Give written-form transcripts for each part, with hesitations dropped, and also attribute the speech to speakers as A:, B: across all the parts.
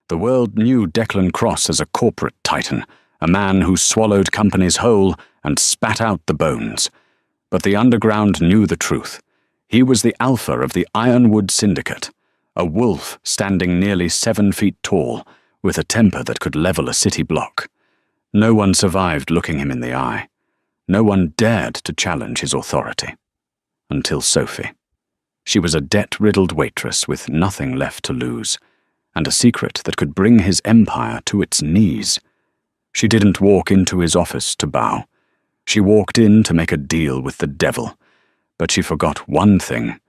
A: The world knew Declan Cross as a corporate titan, a man who swallowed companies whole and spat out the bones. But the underground knew the truth. He was the alpha of the Ironwood Syndicate, a wolf standing nearly 7 feet tall, with a temper that could level a city block. No one survived looking him in the eye. No one dared to challenge his authority. Until Sophie. She was a debt-riddled waitress with nothing left to lose, and a secret that could bring his empire to its knees. She didn't walk into his office to bow. She walked in to make a deal with the devil. But she forgot one thing.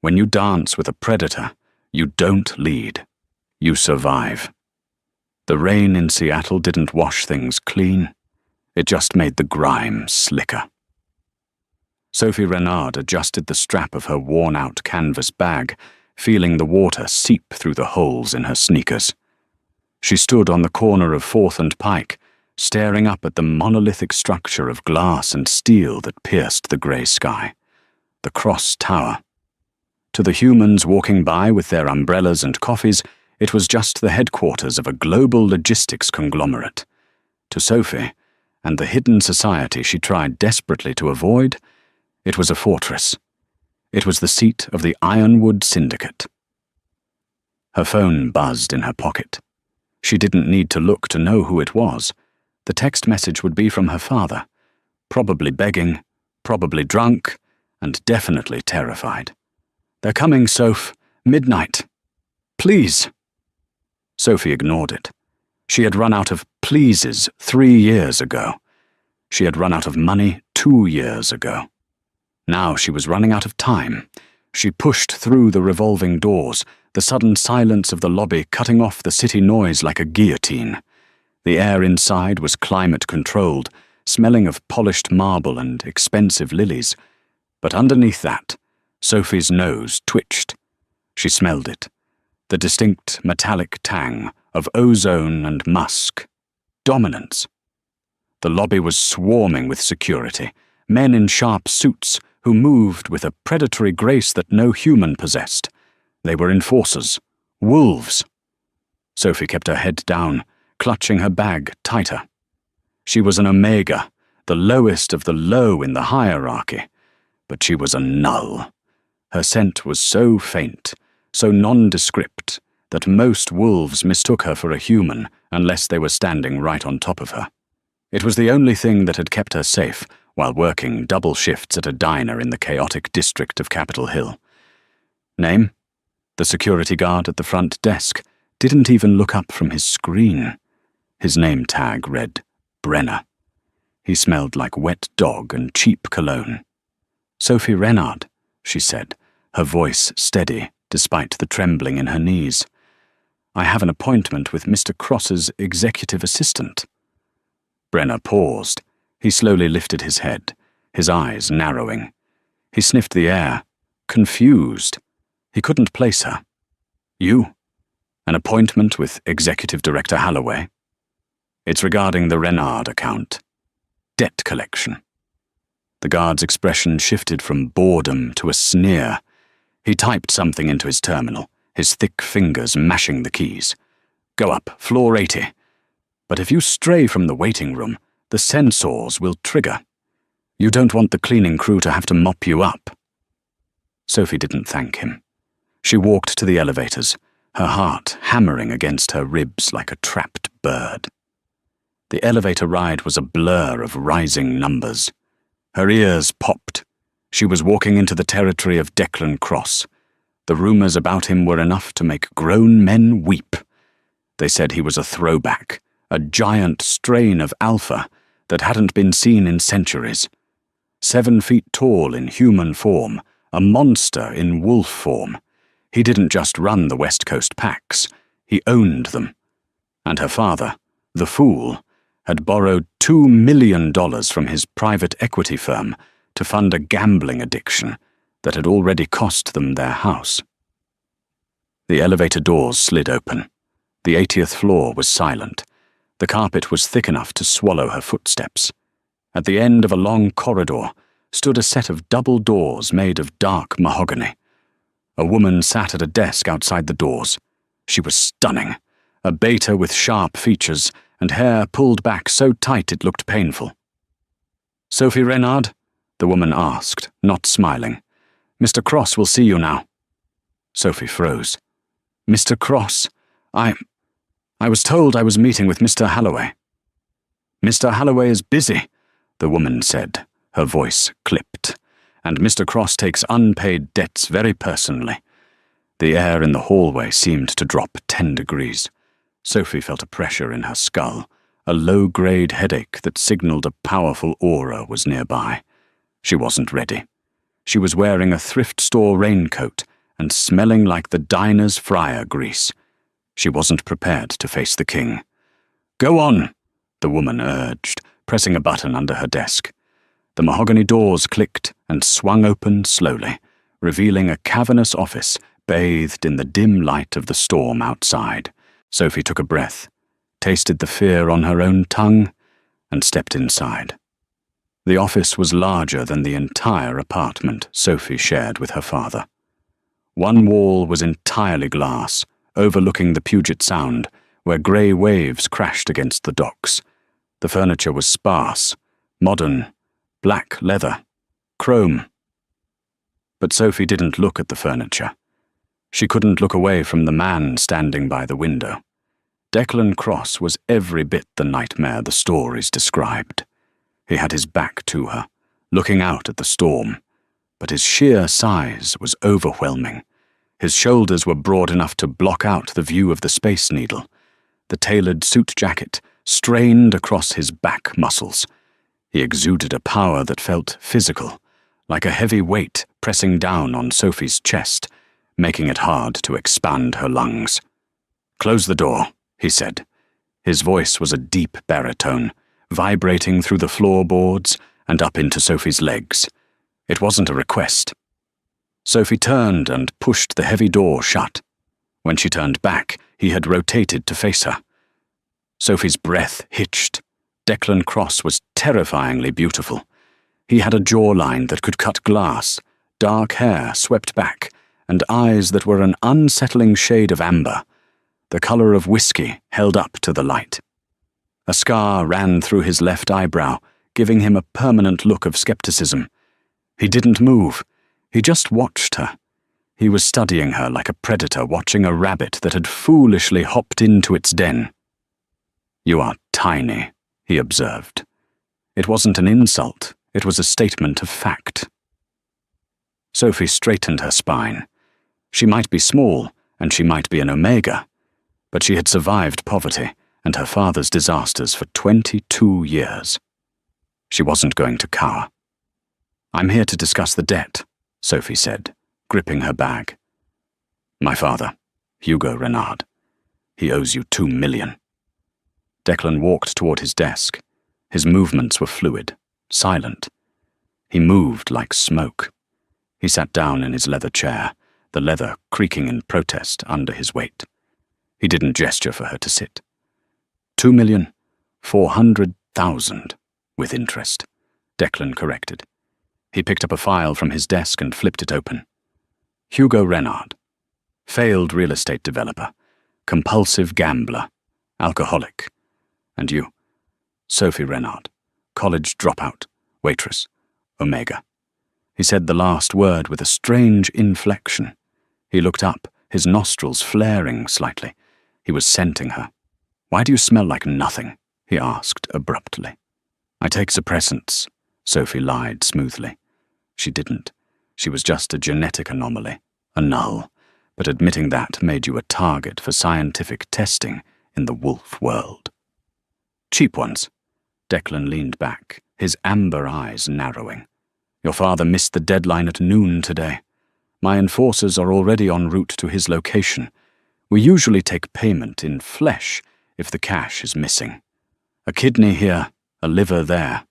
A: When you dance with a predator, you don't lead. You survive. The rain in Seattle didn't wash things clean. It just made the grime slicker. Sophie Renard adjusted the strap of her worn-out canvas bag, feeling the water seep through the holes in her sneakers. She stood on the corner of 4th and Pike, staring up at the monolithic structure of glass and steel that pierced the grey sky. The Cross Tower. To the humans walking by with their umbrellas and coffees, it was just the headquarters of a global logistics conglomerate. To Sophie, and the hidden society she tried desperately to avoid, it was a fortress. It was the seat of the Ironwood Syndicate. Her phone buzzed in her pocket. She didn't need to look to know who it was. The text message would be from her father, probably begging, probably drunk, and definitely terrified. "They're coming, Soph. Midnight. Please." Sophie ignored it. She had run out of pleases 3 years ago. She had run out of money 2 years ago. Now she was running out of time. She pushed through the revolving doors, the sudden silence of the lobby cutting off the city noise like a guillotine. The air inside was climate-controlled, smelling of polished marble and expensive lilies. But underneath that, Sophie's nose twitched. She smelled it. The distinct metallic tang of ozone and musk. Dominance. The lobby was swarming with security, men in sharp suits who moved with a predatory grace that no human possessed. They were enforcers. Wolves. Sophie kept her head down, clutching her bag tighter. She was an omega, the lowest of the low in the hierarchy. But she was a null. Her scent was so faint, so nondescript, that most wolves mistook her for a human unless they were standing right on top of her. It was the only thing that had kept her safe while working double shifts at a diner in the chaotic district of Capitol Hill. Name? The security guard at the front desk didn't even look up from his screen. His name tag read Brenner. He smelled like wet dog and cheap cologne. "Sophie Renard," she said, her voice steady despite the trembling in her knees. "I have an appointment with Mr. Cross's executive assistant." Brenner paused. He slowly lifted his head, his eyes narrowing. He sniffed the air, confused. He couldn't place her. "You? An appointment with Executive Director Holloway?" "It's regarding the Renard account. Debt collection." The guard's expression shifted from boredom to a sneer. He typed something into his terminal, his thick fingers mashing the keys. "Go up, floor 80. But if you stray from the waiting room, the sensors will trigger. You don't want the cleaning crew to have to mop you up." Sophie didn't thank him. She walked to the elevators, her heart hammering against her ribs like a trapped bird. The elevator ride was a blur of rising numbers. Her ears popped. She was walking into the territory of Declan Cross. The rumors about him were enough to make grown men weep. They said he was a throwback, a giant strain of alpha that hadn't been seen in centuries. 7 feet tall in human form, a monster in wolf form. He didn't just run the West Coast packs, he owned them. And her father, the fool, had borrowed $2 million from his private equity firm to fund a gambling addiction that had already cost them their house. The elevator doors slid open. The 80th floor was silent. The carpet was thick enough to swallow her footsteps. At the end of a long corridor stood a set of double doors made of dark mahogany. A woman sat at a desk outside the doors. She was stunning, a beta with sharp features and hair pulled back so tight it looked painful. "Sophie Renard?" the woman asked, not smiling. "Mr. Cross will see you now." Sophie froze. "Mr. Cross? I was told I was meeting with Mr. Halloway." "Mr. Halloway is busy," the woman said, her voice clipped, "and Mr. Cross takes unpaid debts very personally." The air in the hallway seemed to drop 10 degrees. Sophie felt a pressure in her skull, a low-grade headache that signaled a powerful aura was nearby. She wasn't ready. She was wearing a thrift store raincoat and smelling like the diner's fryer grease. She wasn't prepared to face the king. "Go on," the woman urged, pressing a button under her desk. The mahogany doors clicked and swung open slowly, revealing a cavernous office bathed in the dim light of the storm outside. Sophie took a breath, tasted the fear on her own tongue, and stepped inside. The office was larger than the entire apartment Sophie shared with her father. One wall was entirely glass, overlooking the Puget Sound, where grey waves crashed against the docks. The furniture was sparse, modern, black leather, chrome. But Sophie didn't look at the furniture. She couldn't look away from the man standing by the window. Declan Cross was every bit the nightmare the stories described. He had his back to her, looking out at the storm, but his sheer size was overwhelming. His shoulders were broad enough to block out the view of the Space Needle. The tailored suit jacket strained across his back muscles. He exuded a power that felt physical, like a heavy weight pressing down on Sophie's chest, making it hard to expand her lungs. "Close the door," he said. His voice was a deep baritone, vibrating through the floorboards and up into Sophie's legs. It wasn't a request. Sophie turned and pushed the heavy door shut. When she turned back, he had rotated to face her. Sophie's breath hitched. Declan Cross was terrifyingly beautiful. He had a jawline that could cut glass, dark hair swept back, and eyes that were an unsettling shade of amber, the color of whiskey held up to the light. A scar ran through his left eyebrow, giving him a permanent look of skepticism. He didn't move. He just watched her. He was studying her like a predator watching a rabbit that had foolishly hopped into its den. "You are tiny," he observed. It wasn't an insult, it was a statement of fact. Sophie straightened her spine. She might be small, and she might be an omega, but she had survived poverty and her father's disasters for 22 years. She wasn't going to cower. "I'm here to discuss the debt," Sophie said, gripping her bag. "My father, Hugo Renard. He owes you $2 million. Declan walked toward his desk. His movements were fluid, silent. He moved like smoke. He sat down in his leather chair, the leather creaking in protest under his weight. He didn't gesture for her to sit. $2,400,000, with interest, Declan corrected. He picked up a file from his desk and flipped it open. Hugo Renard, failed real estate developer, compulsive gambler, alcoholic. And you, Sophie Renard, college dropout, waitress, omega. He said the last word with a strange inflection. He looked up, his nostrils flaring slightly. He was scenting her. "Why do you smell like nothing?" he asked abruptly. "I take suppressants," Sophie lied smoothly. She didn't. She was just a genetic anomaly, a null, but admitting that made you a target for scientific testing in the wolf world. "Cheap ones." Declan leaned back, his amber eyes narrowing. "Your father missed the deadline at noon today. My enforcers are already en route to his location. We usually take payment in flesh if the cash is missing. A kidney here, a liver there."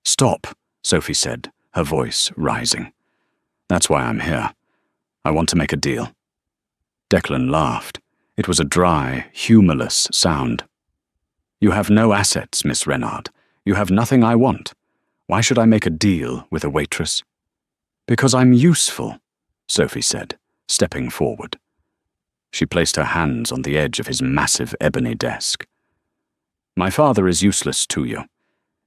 A: "Stop," Sophie said, her voice rising. "That's why I'm here. I want to make a deal." Declan laughed. It was a dry, humorless sound. "You have no assets, Miss Renard. You have nothing I want. Why should I make a deal with a waitress?" "Because I'm useful," Sophie said, stepping forward. She placed her hands on the edge of his massive ebony desk. My father is useless to you.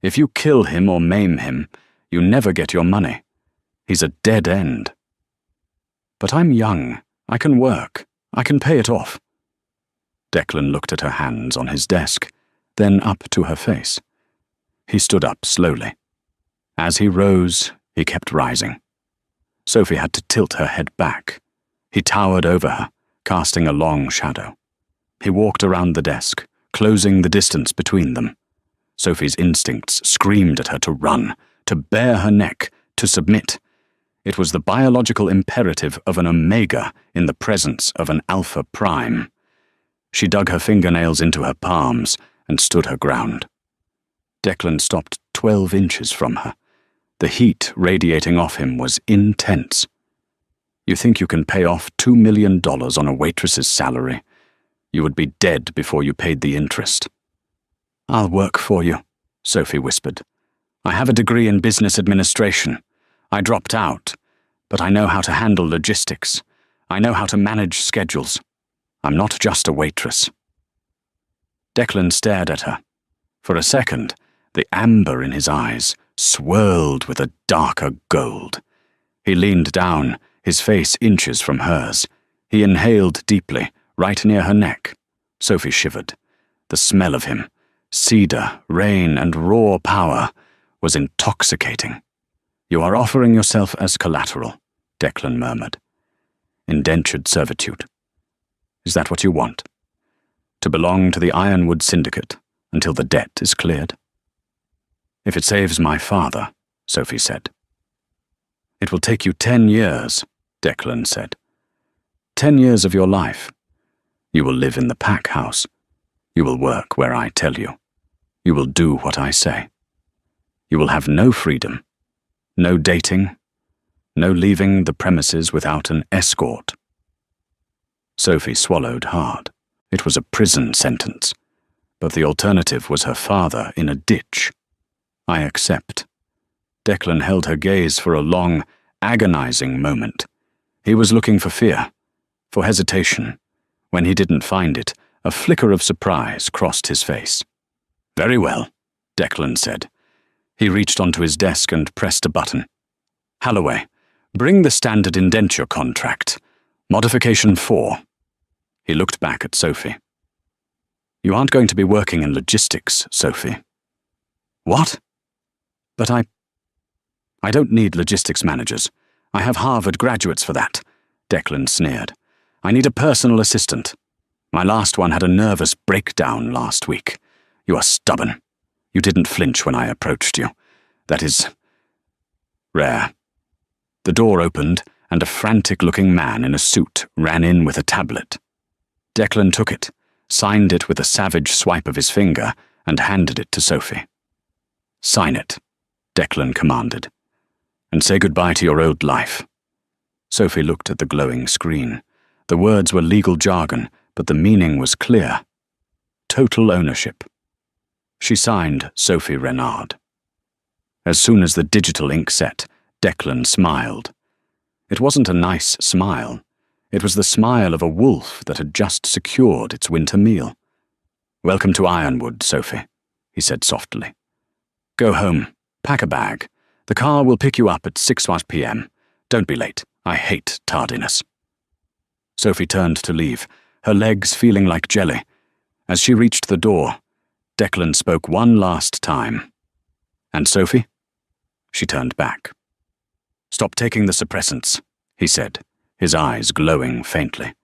A: If you kill him or maim him, you never get your money. He's a dead end. But I'm young. I can work. I can pay it off. Declan looked at her hands on his desk, then up to her face. He stood up slowly. As he rose, he kept rising. Sophie had to tilt her head back. He towered over her, casting a long shadow. He walked around the desk, closing the distance between them. Sophie's instincts screamed at her to run, to bare her neck, to submit. It was the biological imperative of an omega in the presence of an alpha prime. She dug her fingernails into her palms and stood her ground. Declan stopped 12 inches from her. The heat radiating off him was intense. You think you can pay off $2 million on a waitress's salary? You would be dead before you paid the interest. I'll work for you, Sophie whispered. I have a degree in business administration. I dropped out, but I know how to handle logistics. I know how to manage schedules. I'm not just a waitress. Declan stared at her. For a second, the amber in his eyes swirled with a darker gold. He leaned down, his face inches from hers. He inhaled deeply, right near her neck. Sophie shivered. The smell of him, cedar, rain, and raw power, was intoxicating. You are offering yourself as collateral, Declan murmured. Indentured servitude. Is that what you want? To belong to the Ironwood Syndicate until the debt is cleared? If it saves my father, Sophie said. It will take you 10 years, Declan said. 10 years of your life. You will live in the pack house. You will work where I tell you. You will do what I say. You will have no freedom, no dating, no leaving the premises without an escort. Sophie swallowed hard. It was a prison sentence, but the alternative was her father in a ditch. I accept. Declan held her gaze for a long, agonizing moment. He was looking for fear, for hesitation. When he didn't find it, a flicker of surprise crossed his face. Very well, Declan said. He reached onto his desk and pressed a button. Halloway, bring the standard indenture contract. Modification 4. He looked back at Sophie. You aren't going to be working in logistics, Sophie. What? But I don't need logistics managers. I have Harvard graduates for that, Declan sneered. I need a personal assistant. My last one had a nervous breakdown last week. You are stubborn. You didn't flinch when I approached you. That is rare. The door opened, and a frantic-looking man in a suit ran in with a tablet. Declan took it, signed it with a savage swipe of his finger, and handed it to Sophie. Sign it, Declan commanded, and say goodbye to your old life. Sophie looked at the glowing screen. The words were legal jargon, but the meaning was clear. Total ownership. She signed Sophie Renard. As soon as the digital ink set, Declan smiled. It wasn't a nice smile. It was the smile of a wolf that had just secured its winter meal. Welcome to Ironwood, Sophie, he said softly. Go home. Pack a bag. The car will pick you up at 6 p.m. Don't be late. I hate tardiness. Sophie turned to leave, her legs feeling like jelly. As she reached the door, Declan spoke one last time. And Sophie? She turned back. Stop taking the suppressants, he said, his eyes glowing faintly.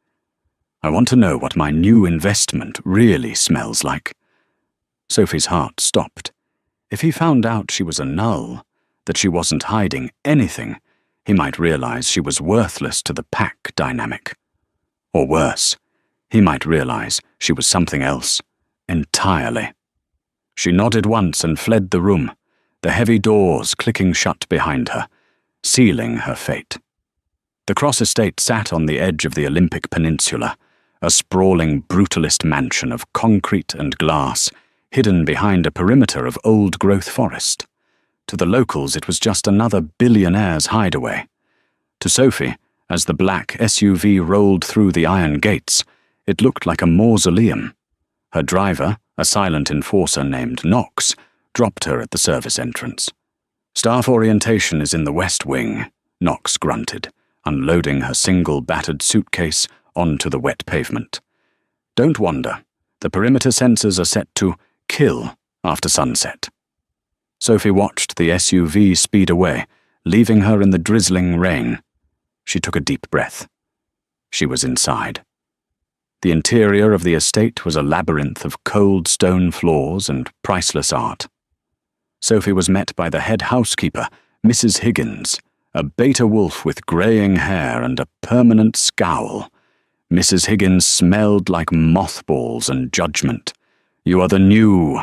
A: I want to know what my new investment really smells like. Sophie's heart stopped. If he found out she was a null, that she wasn't hiding anything, he might realize she was worthless to the pack dynamic. Or worse, he might realize she was something else, entirely. She nodded once and fled the room, the heavy doors clicking shut behind her, sealing her fate. The Cross estate sat on the edge of the Olympic Peninsula, a sprawling brutalist mansion of concrete and glass, hidden behind a perimeter of old-growth forest. To the locals it was just another billionaire's hideaway. To Sophie, as the black SUV rolled through the iron gates, It looked like a mausoleum. Her driver, a silent enforcer named Knox, dropped her at the service entrance. "Staff orientation is in the West Wing," Knox grunted, unloading her single battered suitcase onto the wet pavement. "Don't wander. The perimeter sensors are set to kill after sunset." Sophie watched the SUV speed away, leaving her in the drizzling rain. She took a deep breath. She was inside. The interior of the estate was a labyrinth of cold stone floors and priceless art. Sophie was met by the head housekeeper, Mrs. Higgins, a beta wolf with greying hair and a permanent scowl. Mrs. Higgins smelled like mothballs and judgment. "You are the new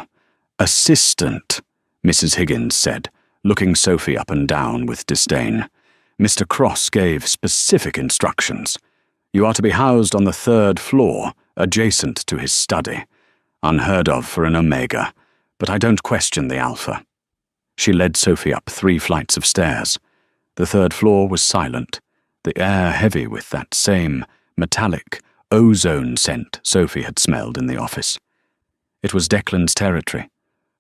A: assistant," Mrs. Higgins said, looking Sophie up and down with disdain. "Mr. Cross gave specific instructions. You are to be housed on the 3rd floor, adjacent to his study. Unheard of for an Omega, but I don't question the Alpha." She led Sophie up 3 flights of stairs. The 3rd floor was silent, the air heavy with that same metallic ozone scent Sophie had smelled in the office. It was Declan's territory.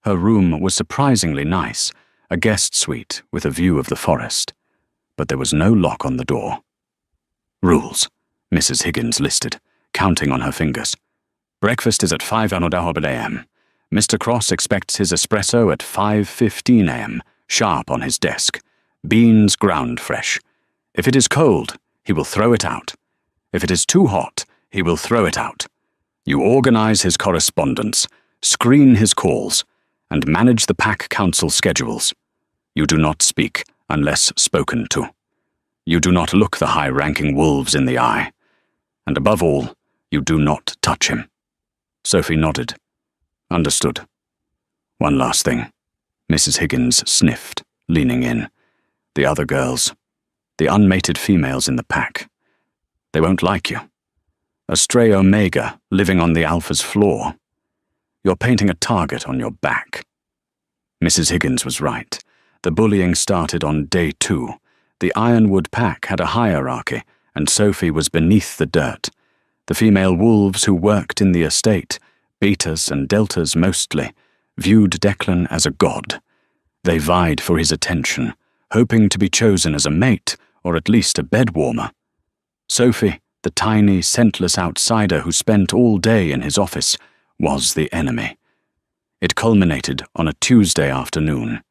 A: Her room was surprisingly nice, a guest suite with a view of the forest. But there was no lock on the door. "Rules," Mrs. Higgins listed, counting on her fingers. "Breakfast is at 5 a.m. Mr. Cross expects his espresso at 5:15 a.m., sharp on his desk. Beans ground fresh. If it is cold, he will throw it out. If it is too hot, he will throw it out. You organize his correspondence, screen his calls, and manage the pack council schedules. You do not speak unless spoken to. You do not look the high-ranking wolves in the eye. And above all, you do not touch him." Sophie nodded. "Understood. One last thing." Mrs. Higgins sniffed, leaning in. "The other girls, the unmated females in the pack, they won't like you. A stray Omega living on the Alpha's floor. You're painting a target on your back." Mrs. Higgins was right. The bullying started on day 2. The Ironwood pack had a hierarchy, and Sophie was beneath the dirt. The female wolves who worked in the estate, betas and deltas mostly, viewed Declan as a god. They vied for his attention, hoping to be chosen as a mate or at least a bedwarmer. Sophie, the tiny, scentless outsider who spent all day in his office, was the enemy. It culminated on a Tuesday afternoon.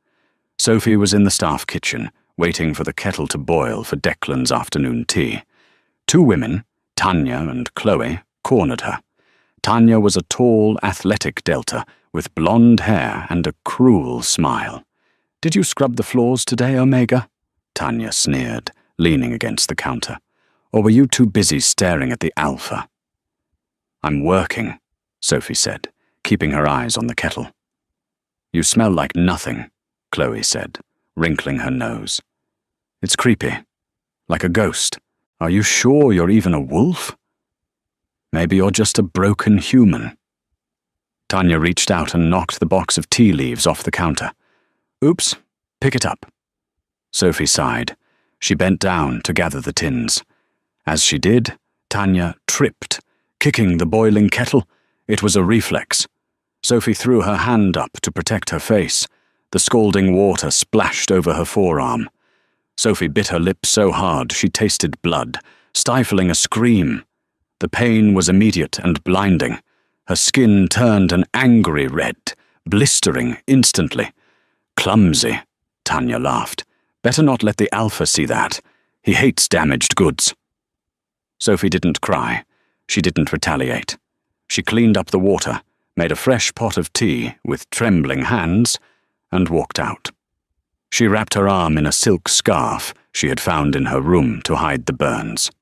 A: Sophie was in the staff kitchen, waiting for the kettle to boil for Declan's afternoon tea. 2 women, Tanya and Chloe, cornered her. Tanya was a tall, athletic delta with blonde hair and a cruel smile. "Did you scrub the floors today, Omega?" Tanya sneered, leaning against the counter. "Or were you too busy staring at the Alpha?" "I'm working," Sophie said, keeping her eyes on the kettle. "You smell like nothing," Chloe said, wrinkling her nose. "It's creepy. Like a ghost. Are you sure you're even a wolf? Maybe you're just a broken human." Tanya reached out and knocked the box of tea leaves off the counter. "Oops, pick it up." Sophie sighed. She bent down to gather the tins. As she did, Tanya tripped, kicking the boiling kettle. It was a reflex. Sophie threw her hand up to protect her face. The scalding water splashed over her forearm. Sophie bit her lip so hard she tasted blood, stifling a scream. The pain was immediate and blinding. Her skin turned an angry red, blistering instantly. "Clumsy," Tanya laughed. "Better not let the Alpha see that. He hates damaged goods." Sophie didn't cry. She didn't retaliate. She cleaned up the water, made a fresh pot of tea with trembling hands, and walked out. She wrapped her arm in a silk scarf she had found in her room to hide the burns.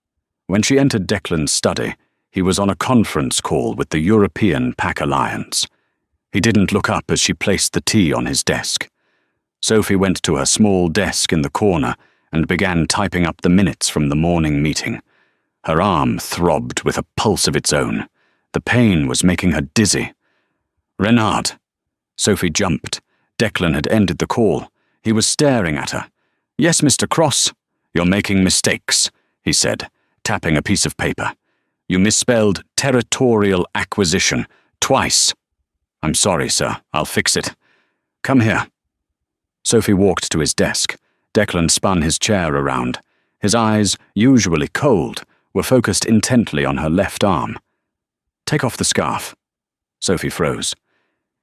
A: When she entered Declan's study, he was on a conference call with the European Pack Alliance. He didn't look up as she placed the tea on his desk. Sophie went to her small desk in the corner and began typing up the minutes from the morning meeting. Her arm throbbed with a pulse of its own. The pain was making her dizzy. "Renard!" Sophie jumped. Declan had ended the call. He was staring at her. "Yes, Mr. Cross. You're making mistakes," he said, tapping a piece of paper. You misspelled territorial acquisition twice. I'm sorry, sir. I'll fix it. Come here. Sophie walked to his desk. Declan spun his chair around. His eyes, usually cold, were focused intently on her left arm. Take off the scarf. Sophie froze.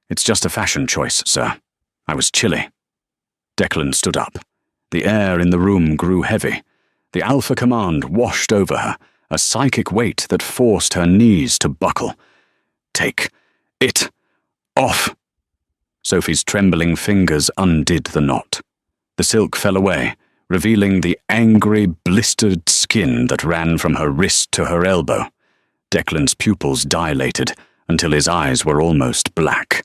A: It's just a fashion choice, sir. I was chilly. Declan stood up. The air in the room grew heavy. The Alpha command washed over her, a psychic weight that forced her knees to buckle. Take it off. Sophie's trembling fingers undid the knot. The silk fell away, revealing the angry, blistered skin that ran from her wrist to her elbow. Declan's pupils dilated until his eyes were almost black.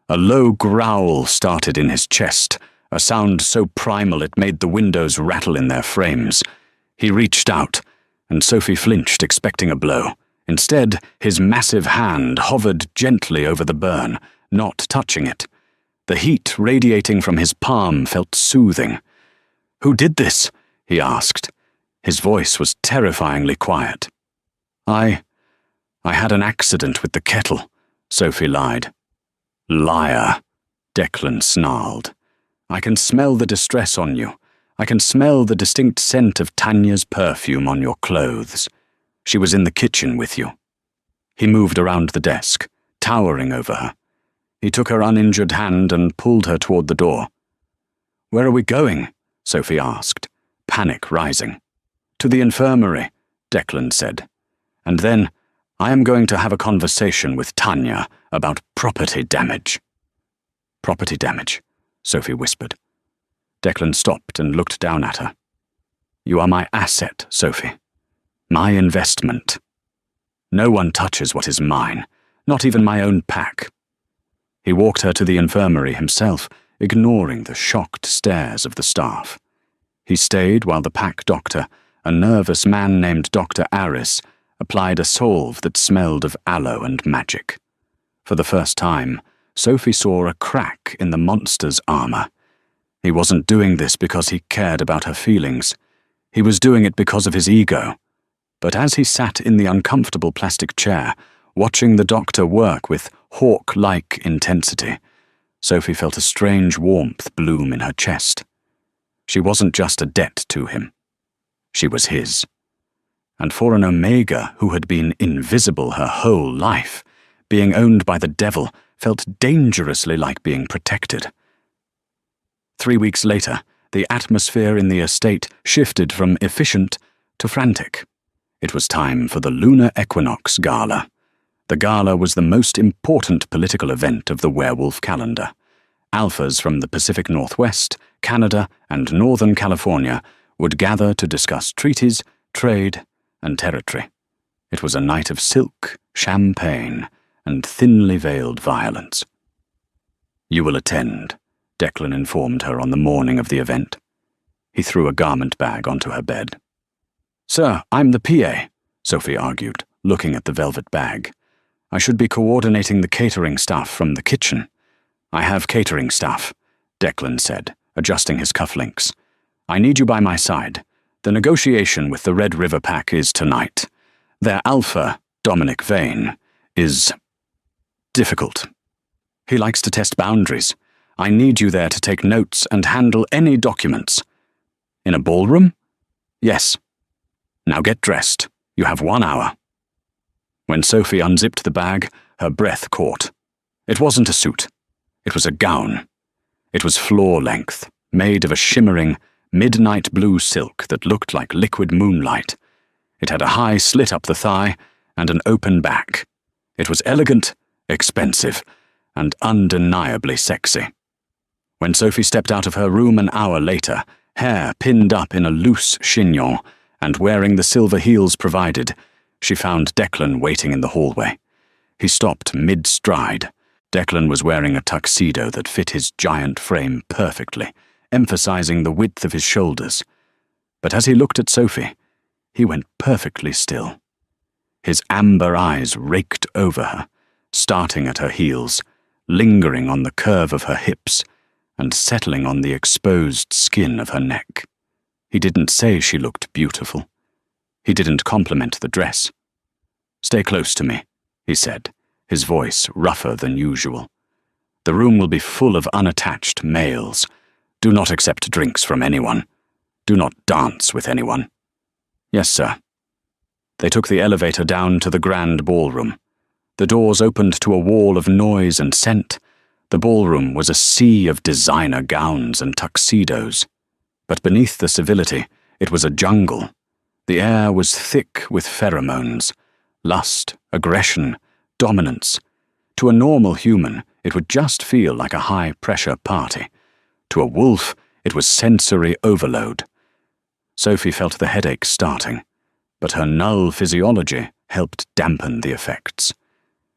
A: A low growl started in his chest, a sound so primal it made the windows rattle in their frames. He reached out, and Sophie flinched, expecting a blow. Instead, his massive hand hovered gently over the burn, not touching it. The heat radiating from his palm felt soothing. "Who did this?" he asked. His voice was terrifyingly quiet. I had an accident with the kettle," Sophie lied. "Liar," Declan snarled. "I can smell the distress on you. I can smell the distinct scent of Tanya's perfume on your clothes. She was in the kitchen with you." He moved around the desk, towering over her. He took her uninjured hand and pulled her toward the door. "Where are we going?" Sophie asked, panic rising. "To the infirmary," Declan said. "And then I am going to have a conversation with Tanya about property damage." "Property damage," Sophie whispered. Declan stopped and looked down at her. "You are my asset, Sophie. My investment. No one touches what is mine, not even my own pack." He walked her to the infirmary himself, ignoring the shocked stares of the staff. He stayed while the pack doctor, a nervous man named Dr. Aris, applied a salve that smelled of aloe and magic. For the first time, Sophie saw a crack in the monster's armor. He wasn't doing this because he cared about her feelings. He was doing it because of his ego. But as he sat in the uncomfortable plastic chair, watching the doctor work with hawk-like intensity, Sophie felt a strange warmth bloom in her chest. She wasn't just a debt to him. She was his. And for an Omega who had been invisible her whole life, being owned by the devil felt dangerously like being protected. 3 weeks later, the atmosphere in the estate shifted from efficient to frantic. It was time for the Lunar Equinox Gala. The gala was the most important political event of the werewolf calendar. Alphas from the Pacific Northwest, Canada, and Northern California would gather to discuss treaties, trade, and territory. It was a night of silk, champagne, and thinly veiled violence. "You will attend," Declan informed her on the morning of the event. He threw a garment bag onto her bed. "Sir, I'm the PA," Sophie argued, looking at the velvet bag. "I should be coordinating the catering staff from the kitchen." "I have catering staff," Declan said, adjusting his cufflinks. "I need you by my side. The negotiation with the Red River Pack is tonight. Their alpha, Dominic Vane, is difficult. He likes to test boundaries. I need you there to take notes and handle any documents." "In a ballroom?" "Yes. Now get dressed. You have 1 hour." When Sophie unzipped the bag, her breath caught. It wasn't a suit. It was a gown. It was floor-length, made of a shimmering, midnight blue silk that looked like liquid moonlight. It had a high slit up the thigh and an open back. It was elegant, expensive, and undeniably sexy. When Sophie stepped out of her room an hour later, hair pinned up in a loose chignon and wearing the silver heels provided, she found Declan waiting in the hallway. He stopped mid-stride. Declan was wearing a tuxedo that fit his giant frame perfectly, emphasizing the width of his shoulders. But as he looked at Sophie, he went perfectly still. His amber eyes raked over her, starting at her heels, lingering on the curve of her hips, and settling on the exposed skin of her neck. He didn't say she looked beautiful. He didn't compliment the dress. "Stay close to me," he said, his voice rougher than usual. "The room will be full of unattached males. Do not accept drinks from anyone. Do not dance with anyone." "Yes, sir." They took the elevator down to the grand ballroom. The doors opened to a wall of noise and scent. The ballroom was a sea of designer gowns and tuxedos. But beneath the civility, it was a jungle. The air was thick with pheromones, lust, aggression, dominance. To a normal human, it would just feel like a high-pressure party. To a wolf, it was sensory overload. Sophie felt the headache starting, but her null physiology helped dampen the effects.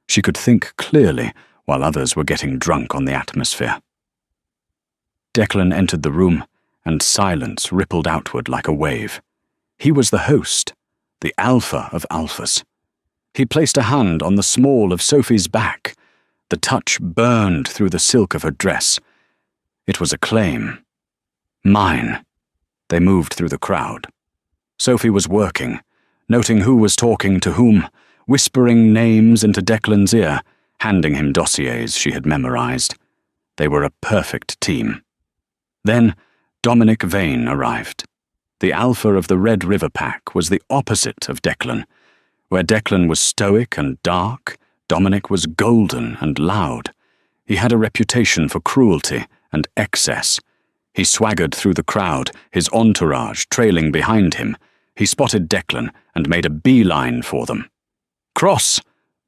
A: She could think clearly while others were getting drunk on the atmosphere. Declan entered the room, and silence rippled outward like a wave. He was the host, the alpha of alphas. He placed a hand on the small of Sophie's back. The touch burned through the silk of her dress. It was a claim. Mine. They moved through the crowd. Sophie was working, noting who was talking to whom, whispering names into Declan's ear, handing him dossiers she had memorized. They were a perfect team. Then Dominic Vane arrived. The alpha of the Red River Pack was the opposite of Declan. Where Declan was stoic and dark, Dominic was golden and loud. He had a reputation for cruelty and excess. He swaggered through the crowd, his entourage trailing behind him. He spotted Declan and made a beeline for them. "Cross!"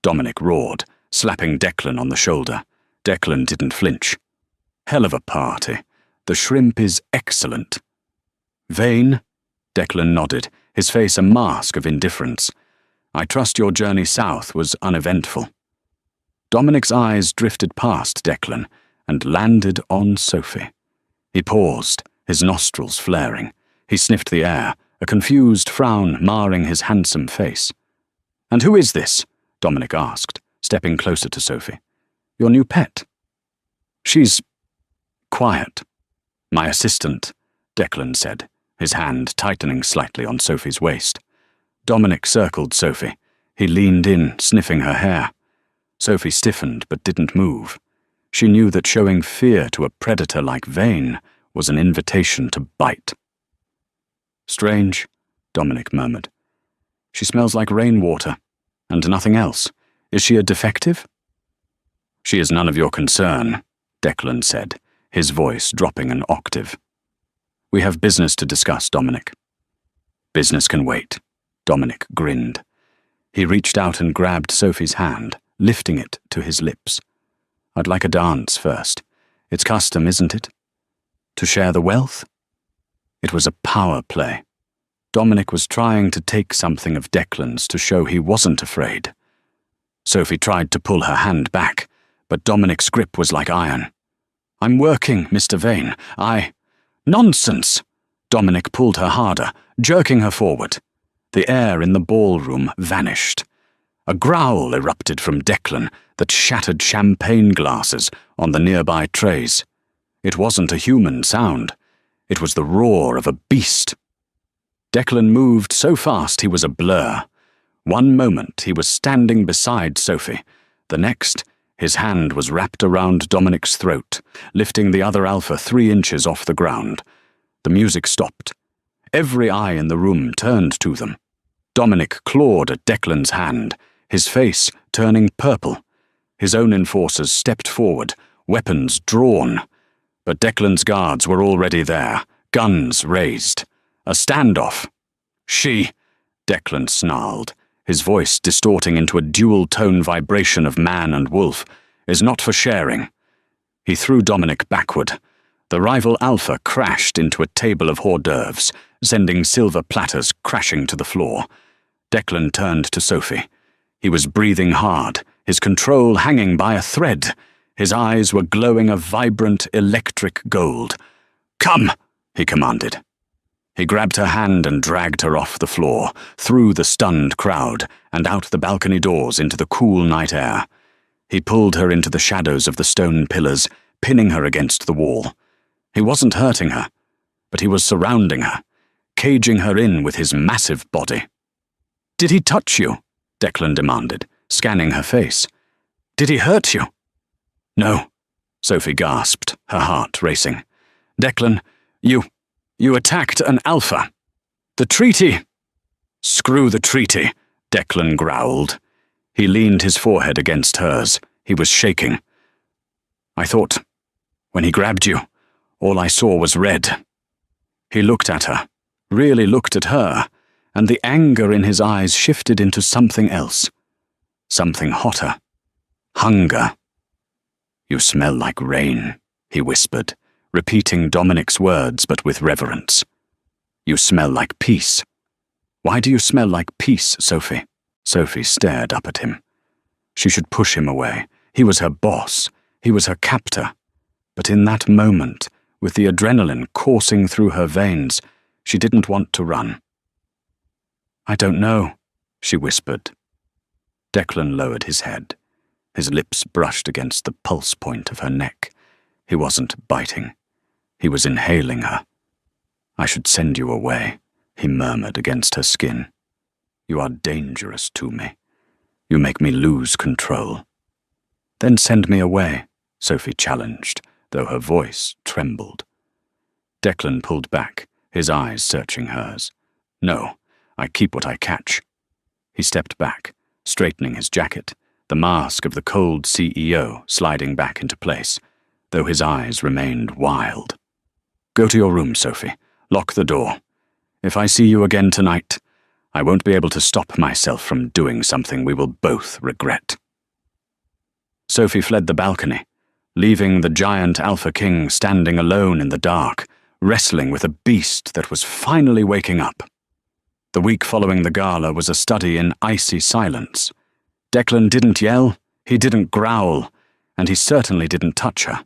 A: Dominic roared, slapping Declan on the shoulder. Declan didn't flinch. "Hell of a party. The shrimp is excellent." "Vane?" Declan nodded, his face a mask of indifference. "I trust your journey south was uneventful." Dominic's eyes drifted past Declan and landed on Sophie. He paused, his nostrils flaring. He sniffed the air, a confused frown marring his handsome face. "And who is this?" Dominic asked, stepping closer to Sophie. "Your new pet?" "She's quiet. My assistant," Declan said, his hand tightening slightly on Sophie's waist. Dominic circled Sophie. He leaned in, sniffing her hair. Sophie stiffened but didn't move. She knew that showing fear to a predator like Vane was an invitation to bite. "Strange," Dominic murmured. "She smells like rainwater, and nothing else. Is she a defective?" "She is none of your concern," Declan said, his voice dropping an octave. "We have business to discuss, Dominic." "Business can wait," Dominic grinned. He reached out and grabbed Sophie's hand, lifting it to his lips. "I'd like a dance first. It's custom, isn't it? To share the wealth?" It was a power play. Dominic was trying to take something of Declan's to show he wasn't afraid. Sophie tried to pull her hand back, but Dominic's grip was like iron. "I'm working, Mr. Vane. Nonsense!" Dominic pulled her harder, jerking her forward. The air in the ballroom vanished. A growl erupted from Declan that shattered champagne glasses on the nearby trays. It wasn't a human sound. It was the roar of a beast. Declan moved so fast he was a blur. One moment he was standing beside Sophie. The next, his hand was wrapped around Dominic's throat, lifting the other alpha 3 inches off the ground. The music stopped. Every eye in the room turned to them. Dominic clawed at Declan's hand, his face turning purple. His own enforcers stepped forward, weapons drawn. But Declan's guards were already there, guns raised. A standoff. "She," Declan snarled, his voice distorting into a dual-tone vibration of man and wolf, "is not for sharing." He threw Dominic backward. The rival alpha crashed into a table of hors d'oeuvres, sending silver platters crashing to the floor. Declan turned to Sophie. He was breathing hard, his control hanging by a thread. His eyes were glowing a vibrant electric gold. "Come," he commanded. He grabbed her hand and dragged her off the floor, through the stunned crowd, and out the balcony doors into the cool night air. He pulled her into the shadows of the stone pillars, pinning her against the wall. He wasn't hurting her, but he was surrounding her, caging her in with his massive body. "Did he touch you?" Declan demanded, scanning her face. "Did he hurt you?" "No," Sophie gasped, her heart racing. "Declan, you attacked an alpha. The treaty—" "Screw the treaty," Declan growled. He leaned his forehead against hers. He was shaking. "I thought, when he grabbed you, all I saw was red." He looked at her, really looked at her, and the anger in his eyes shifted into something else. Something hotter. Hunger. "You smell like rain," he whispered, repeating Dominic's words but with reverence. "You smell like peace." "Why do you smell like peace, Sophie?" Sophie stared up at him. She should push him away. He was her boss. He was her captor. But in that moment, with the adrenaline coursing through her veins, she didn't want to run. "I don't know," she whispered. Declan lowered his head. His lips brushed against the pulse point of her neck. He wasn't biting. He was inhaling her. "I should send you away," he murmured against her skin. "You are dangerous to me. You make me lose control." "Then send me away," Sophie challenged, though her voice trembled. Declan pulled back, his eyes searching hers. "No, I keep what I catch." He stepped back, straightening his jacket, the mask of the cold CEO sliding back into place, though his eyes remained wild. "Go to your room, Sophie. Lock the door. If I see you again tonight, I won't be able to stop myself from doing something we will both regret." Sophie fled the balcony, leaving the giant Alpha King standing alone in the dark, wrestling with a beast that was finally waking up. The week following the gala was a study in icy silence. Declan didn't yell, he didn't growl, and he certainly didn't touch her.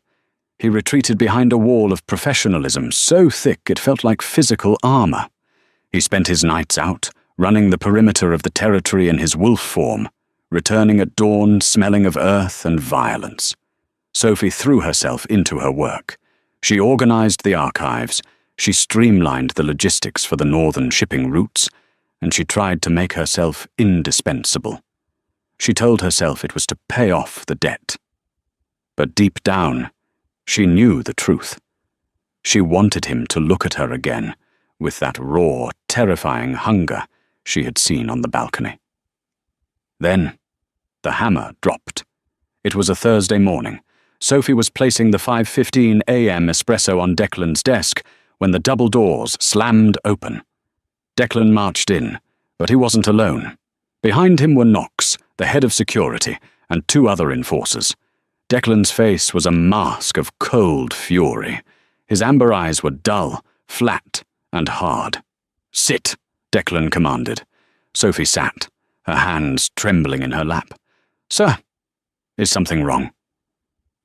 A: He retreated behind a wall of professionalism so thick it felt like physical armor. He spent his nights out, running the perimeter of the territory in his wolf form, returning at dawn smelling of earth and violence. Sophie threw herself into her work. She organized the archives, she streamlined the logistics for the northern shipping routes, and she tried to make herself indispensable. She told herself it was to pay off the debt. But deep down, she knew the truth. She wanted him to look at her again, with that raw, terrifying hunger she had seen on the balcony. Then, the hammer dropped. It was a Thursday morning. Sophie was placing the 5:15 a.m. espresso on Declan's desk when the double doors slammed open. Declan marched in, but he wasn't alone. Behind him were Knox, the head of security, and two other enforcers. Declan's face was a mask of cold fury. His amber eyes were dull, flat, and hard. "Sit," Declan commanded. Sophie sat, her hands trembling in her lap. "Sir, is something wrong?"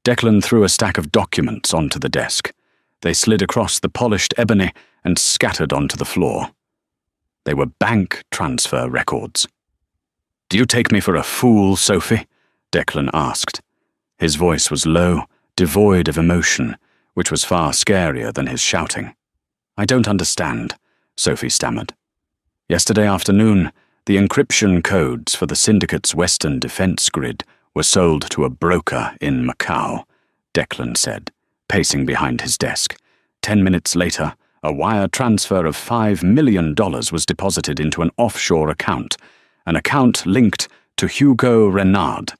A: Declan threw a stack of documents onto the desk. They slid across the polished ebony and scattered onto the floor. They were bank transfer records. "Do you take me for a fool, Sophie?" Declan asked. His voice was low, devoid of emotion, which was far scarier than his shouting. "I don't understand," Sophie stammered. "Yesterday afternoon, the encryption codes for the syndicate's Western defense grid were sold to a broker in Macau," Declan said, pacing behind his desk. 10 minutes later, a wire transfer of $5 million was deposited into an offshore account, an account linked to Hugo Renard.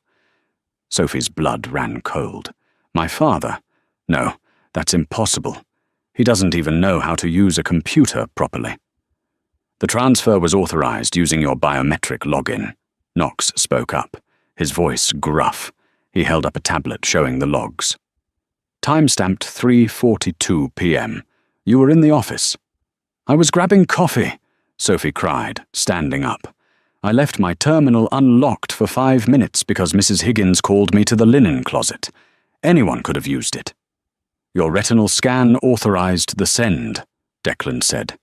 A: Sophie's blood ran cold. "My father? No, that's impossible. He doesn't even know how to use a computer properly." "The transfer was authorized using your biometric login," Knox spoke up, his voice gruff. He held up a tablet showing the logs. "Time-stamped 3:42 p.m. You were in the office." "I was grabbing coffee," Sophie cried, standing up. "I left my terminal unlocked for 5 minutes because Mrs. Higgins called me to the linen closet. Anyone could have used it." "Your retinal scan authorized the send," Declan said.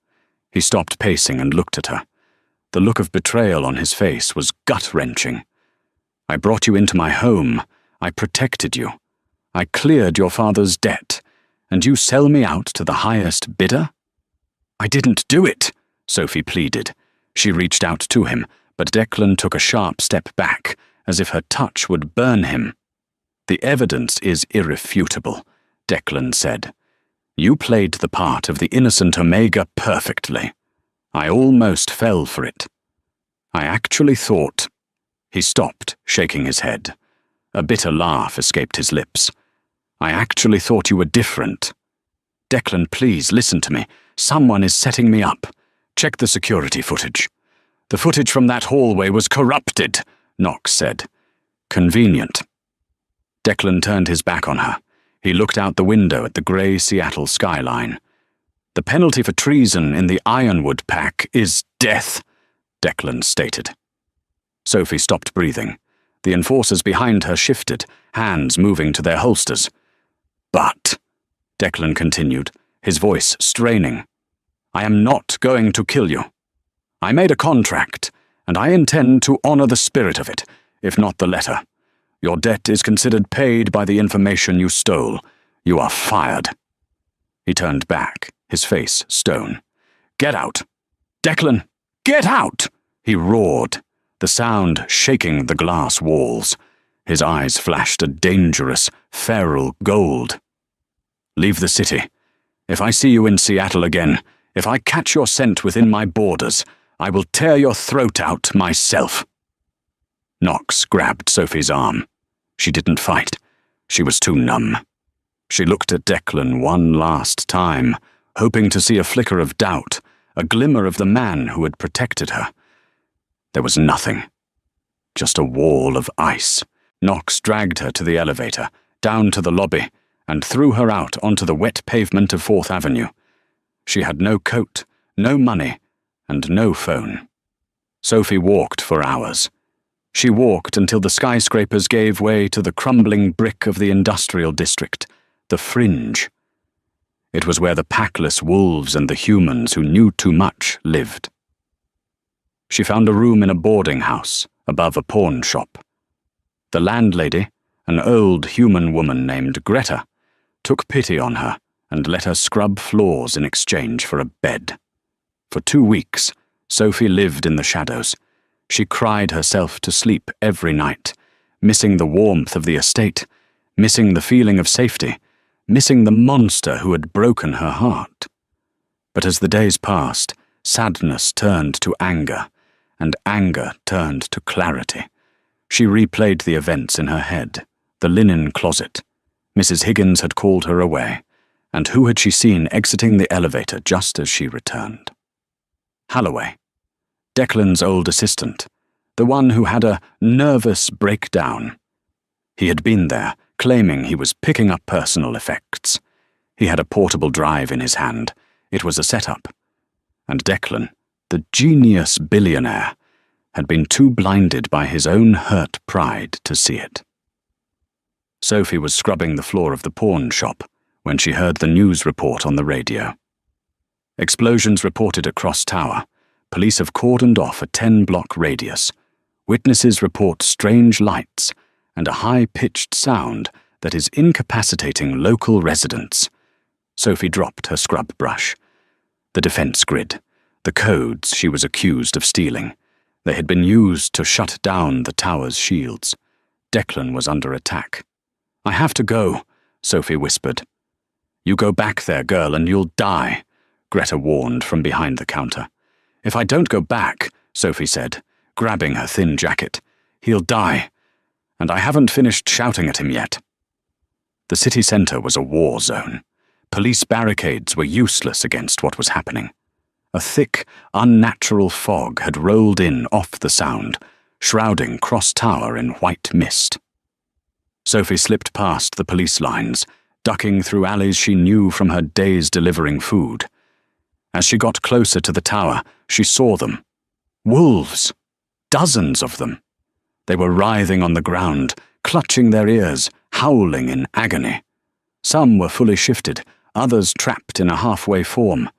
A: He stopped pacing and looked at her. The look of betrayal on his face was gut-wrenching. "I brought you into my home. I protected you. I cleared your father's debt, and you sell me out to the highest bidder?" "I didn't do it," Sophie pleaded. She reached out to him, but Declan took a sharp step back, as if her touch would burn him. "The evidence is irrefutable," Declan said. "You played the part of the innocent Omega perfectly. I almost fell for it. I actually thought—" He stopped, shaking his head. A bitter laugh escaped his lips. "I actually thought you were different. Declan, please listen to me. Someone is setting me up. Check the security footage." "The footage from that hallway was corrupted," Knox said. "Convenient." Declan turned his back on her. He looked out the window at the grey Seattle skyline. "The penalty for treason in the Ironwood Pact is death," Declan stated. Sophie stopped breathing. The enforcers behind her shifted, hands moving to their holsters. "But," Declan continued, his voice straining, "I am not going to kill you. I made a contract, and I intend to honor the spirit of it, if not the letter. Your debt is considered paid by the information you stole. You are fired." He turned back, his face stone. "Get out! Declan, get out!" he roared, the sound shaking the glass walls. His eyes flashed a dangerous, feral gold. "Leave the city. If I see you in Seattle again, if I catch your scent within my borders, I will tear your throat out myself." Knox grabbed Sophie's arm. She didn't fight. She was too numb. She looked at Declan one last time, hoping to see a flicker of doubt, a glimmer of the man who had protected her. There was nothing. Just a wall of ice. Knox dragged her to the elevator, down to the lobby, and threw her out onto the wet pavement of 4th Avenue. She had no coat, no money, and no phone. Sophie walked for hours. She walked until the skyscrapers gave way to the crumbling brick of the industrial district, the fringe. It was where the packless wolves and the humans who knew too much lived. She found a room in a boarding house, above a pawn shop. The landlady, an old human woman named Greta, took pity on her and let her scrub floors in exchange for a bed. For 2 weeks, Sophie lived in the shadows. She cried herself to sleep every night, missing the warmth of the estate, missing the feeling of safety, missing the monster who had broken her heart. But as the days passed, sadness turned to anger, and anger turned to clarity. She replayed the events in her head, the linen closet. Mrs. Higgins had called her away, and who had she seen exiting the elevator just as she returned? Holloway, Declan's old assistant, the one who had a nervous breakdown. He had been there, claiming he was picking up personal effects. He had a portable drive in his hand. It was a setup. And Declan, the genius billionaire, had been too blinded by his own hurt pride to see it. Sophie was scrubbing the floor of the pawn shop when she heard the news report on the radio. Explosions reported at Cross Tower. Police have cordoned off a 10-block radius. Witnesses report strange lights and a high-pitched sound that is incapacitating local residents. Sophie dropped her scrub brush. The defense grid, the codes she was accused of stealing. They had been used to shut down the tower's shields. Declan was under attack. "I have to go," Sophie whispered. "You go back there, girl, and you'll die," Greta warned from behind the counter. "If I don't go back," Sophie said, grabbing her thin jacket, "he'll die. And I haven't finished shouting at him yet." The city centre was a war zone. Police barricades were useless against what was happening. A thick, unnatural fog had rolled in off the sound, shrouding Cross Tower in white mist. Sophie slipped past the police lines, ducking through alleys she knew from her days delivering food. As she got closer to the tower, she saw them. Wolves! Dozens of them. They were writhing on the ground, clutching their ears, howling in agony. Some were fully shifted, others trapped in a halfway form.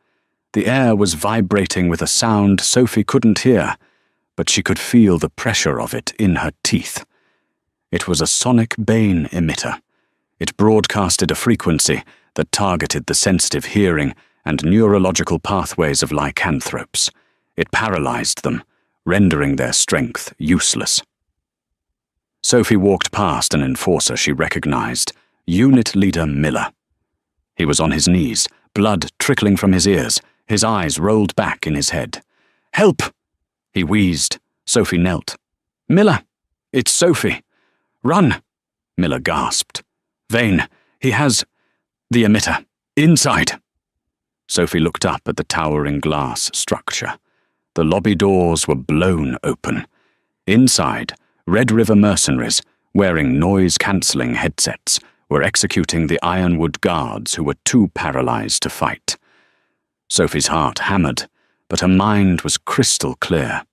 A: The air was vibrating with a sound Sophie couldn't hear, but she could feel the pressure of it in her teeth. It was a sonic bane emitter. It broadcasted a frequency that targeted the sensitive hearing and neurological pathways of lycanthropes. It paralyzed them, rendering their strength useless. Sophie walked past an enforcer she recognized, Unit Leader Miller. He was on his knees, blood trickling from his ears, his eyes rolled back in his head. "Help!" he wheezed. Sophie knelt. "Miller, it's Sophie. Run!" Miller gasped. "Vane, he has the emitter. Inside." Sophie looked up at the towering glass structure. The lobby doors were blown open. Inside, Red River mercenaries, wearing noise-cancelling headsets, were executing the Ironwood guards who were too paralyzed to fight. Sophie's heart hammered, but her mind was crystal clear.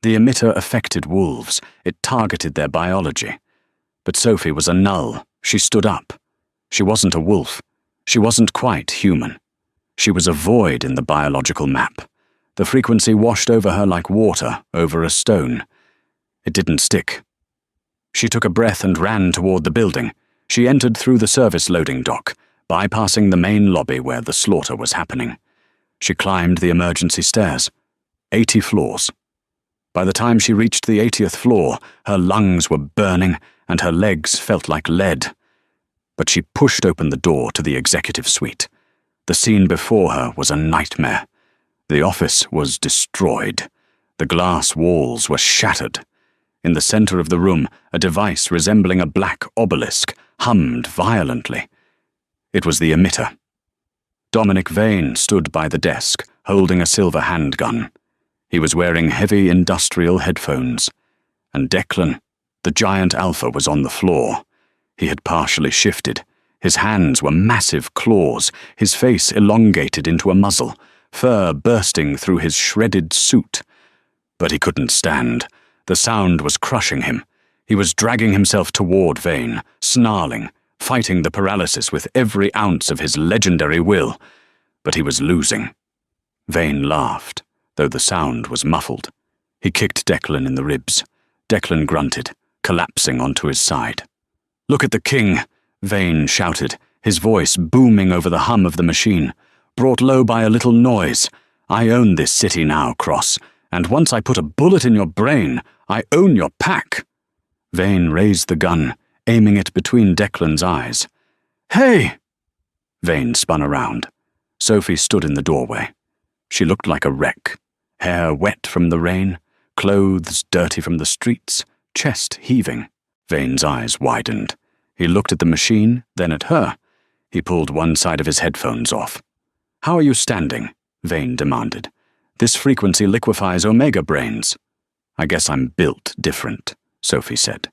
A: The emitter affected wolves. It targeted their biology. But Sophie was a null. She stood up. She wasn't a wolf. She wasn't quite human. She was a void in the biological map. The frequency washed over her like water over a stone. It didn't stick. She took a breath and ran toward the building. She entered through the service loading dock, bypassing the main lobby where the slaughter was happening. She climbed the emergency stairs. 80 floors. By the time she reached the 80th floor, her lungs were burning and her legs felt like lead. But she pushed open the door to the executive suite. The scene before her was a nightmare. The office was destroyed. The glass walls were shattered. In the center of the room, a device resembling a black obelisk hummed violently. It was the emitter. Dominic Vane stood by the desk, holding a silver handgun. He was wearing heavy industrial headphones. And Declan, the giant alpha, was on the floor. He had partially shifted. His hands were massive claws, his face elongated into a muzzle, fur bursting through his shredded suit. But he couldn't stand. The sound was crushing him. He was dragging himself toward Vane, snarling, fighting the paralysis with every ounce of his legendary will. But he was losing. Vane laughed, though the sound was muffled. He kicked Declan in the ribs. Declan grunted, collapsing onto his side. "Look at the king!" Vane shouted, his voice booming over the hum of the machine, brought low by a little noise. "I own this city now, Cross, and once I put a bullet in your brain, I own your pack." Vane raised the gun, aiming it between Declan's eyes. "Hey!" Vane spun around. Sophie stood in the doorway. She looked like a wreck, hair wet from the rain, clothes dirty from the streets, chest heaving. Vane's eyes widened. He looked at the machine, then at her. He pulled one side of his headphones off. "How are you standing?" Vane demanded. "This frequency liquefies omega brains." "I guess I'm built different," Sophie said.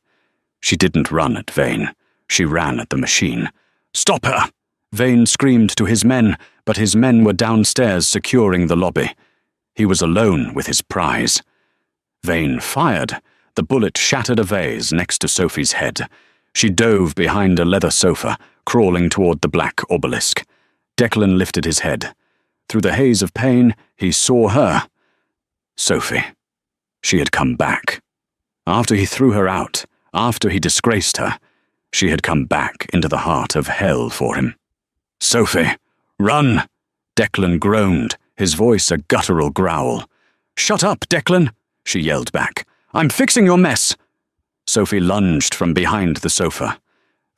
A: She didn't run at Vane. She ran at the machine. "Stop her!" Vane screamed to his men, but his men were downstairs securing the lobby. He was alone with his prize. Vane fired. The bullet shattered a vase next to Sophie's head. She dove behind a leather sofa, crawling toward the black obelisk. Declan lifted his head. Through the haze of pain, he saw her. Sophie. She had come back. After he threw her out, after he disgraced her, she had come back into the heart of hell for him. "Sophie, run!" Declan groaned, his voice a guttural growl. "Shut up, Declan!" she yelled back. "I'm fixing your mess!" Sophie lunged from behind the sofa.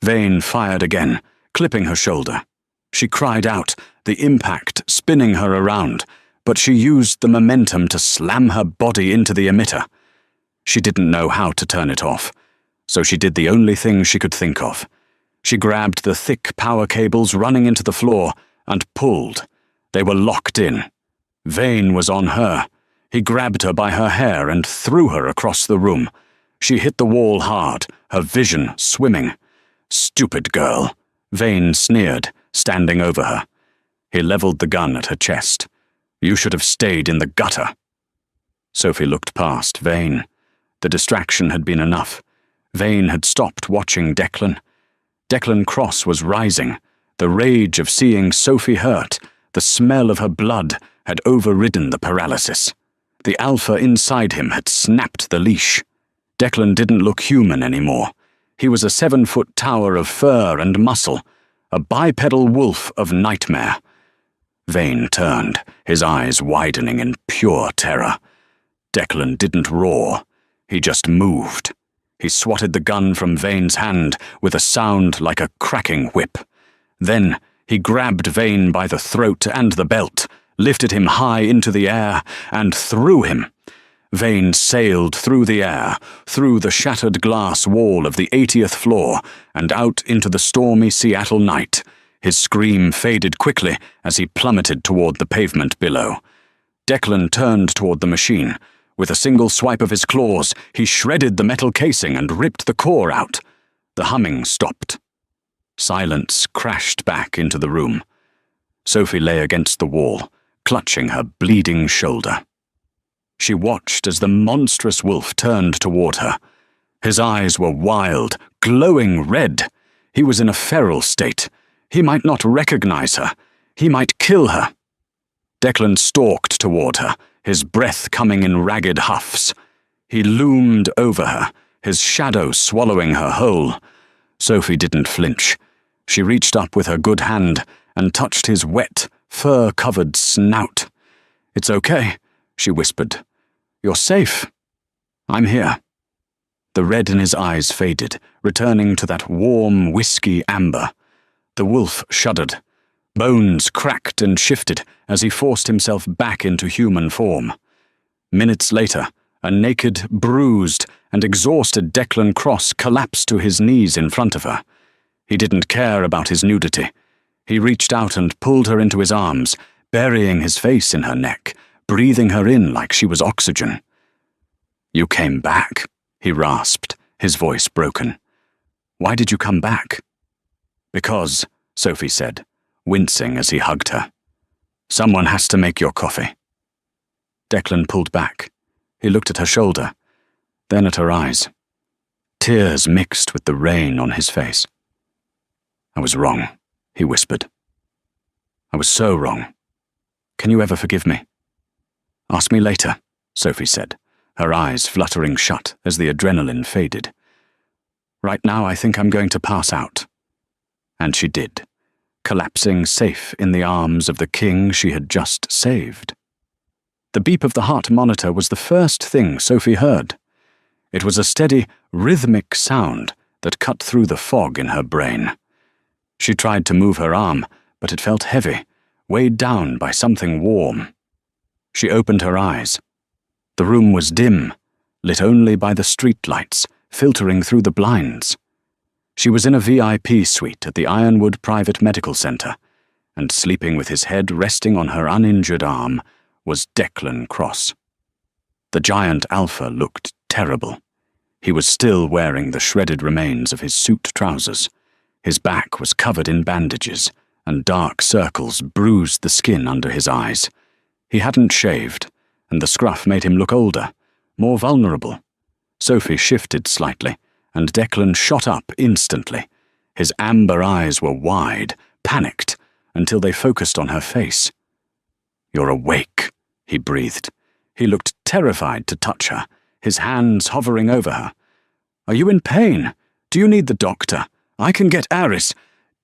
A: Vane fired again, clipping her shoulder. She cried out, the impact spinning her around, but she used the momentum to slam her body into the emitter. She didn't know how to turn it off, so she did the only thing she could think of. She grabbed the thick power cables running into the floor and pulled. They were locked in. Vane was on her. He grabbed her by her hair and threw her across the room. She hit the wall hard, her vision swimming. "Stupid girl," Vane sneered, standing over her. He leveled the gun at her chest. "You should have stayed in the gutter." Sophie looked past Vane. The distraction had been enough. Vane had stopped watching Declan. Declan Cross was rising. The rage of seeing Sophie hurt, the smell of her blood, had overridden the paralysis. The alpha inside him had snapped the leash. Declan didn't look human anymore. He was a 7-foot tower of fur and muscle, a bipedal wolf of nightmare. Vane turned, his eyes widening in pure terror. Declan didn't roar. He just moved. He swatted the gun from Vane's hand with a sound like a cracking whip. Then he grabbed Vane by the throat and the belt, lifted him high into the air, and threw him. Vane sailed through the air, through the shattered glass wall of the 80th floor, and out into the stormy Seattle night. His scream faded quickly as he plummeted toward the pavement below. Declan turned toward the machine. With a single swipe of his claws, he shredded the metal casing and ripped the core out. The humming stopped. Silence crashed back into the room. Sophie lay against the wall, clutching her bleeding shoulder. She watched as the monstrous wolf turned toward her. His eyes were wild, glowing red. He was in a feral state. He might not recognize her. He might kill her. Declan stalked toward her, his breath coming in ragged huffs. He loomed over her, his shadow swallowing her whole. Sophie didn't flinch. She reached up with her good hand and touched his wet, fur-covered snout. "It's okay," she whispered. "You're safe. I'm here." The red in his eyes faded, returning to that warm, whiskey amber. The wolf shuddered. Bones cracked and shifted as he forced himself back into human form. Minutes later, a naked, bruised, and exhausted Declan Cross collapsed to his knees in front of her. He didn't care about his nudity. He reached out and pulled her into his arms, burying his face in her neck, breathing her in like she was oxygen. "You came back," he rasped, his voice broken. "Why did you come back?" "Because," Sophie said, wincing as he hugged her. "Someone has to make your coffee." Declan pulled back. He looked at her shoulder, then at her eyes. Tears mixed with the rain on his face. "I was wrong," he whispered. "I was so wrong. Can you ever forgive me?" "Ask me later," Sophie said, her eyes fluttering shut as the adrenaline faded. "Right now I think I'm going to pass out." And she did, collapsing safe in the arms of the king she had just saved. The beep of the heart monitor was the first thing Sophie heard. It was a steady, rhythmic sound that cut through the fog in her brain. She tried to move her arm, but it felt heavy, weighed down by something warm. She opened her eyes. The room was dim, lit only by the streetlights filtering through the blinds. She was in a VIP suite at the Ironwood Private Medical Center, and sleeping with his head resting on her uninjured arm was Declan Cross. The giant alpha looked terrible. He was still wearing the shredded remains of his suit trousers. His back was covered in bandages, and dark circles bruised the skin under his eyes. He hadn't shaved, and the scruff made him look older, more vulnerable. Sophie shifted slightly, and Declan shot up instantly. His amber eyes were wide, panicked, until they focused on her face. "You're awake," he breathed. He looked terrified to touch her, his hands hovering over her. "Are you in pain? Do you need the doctor? I can get Aris."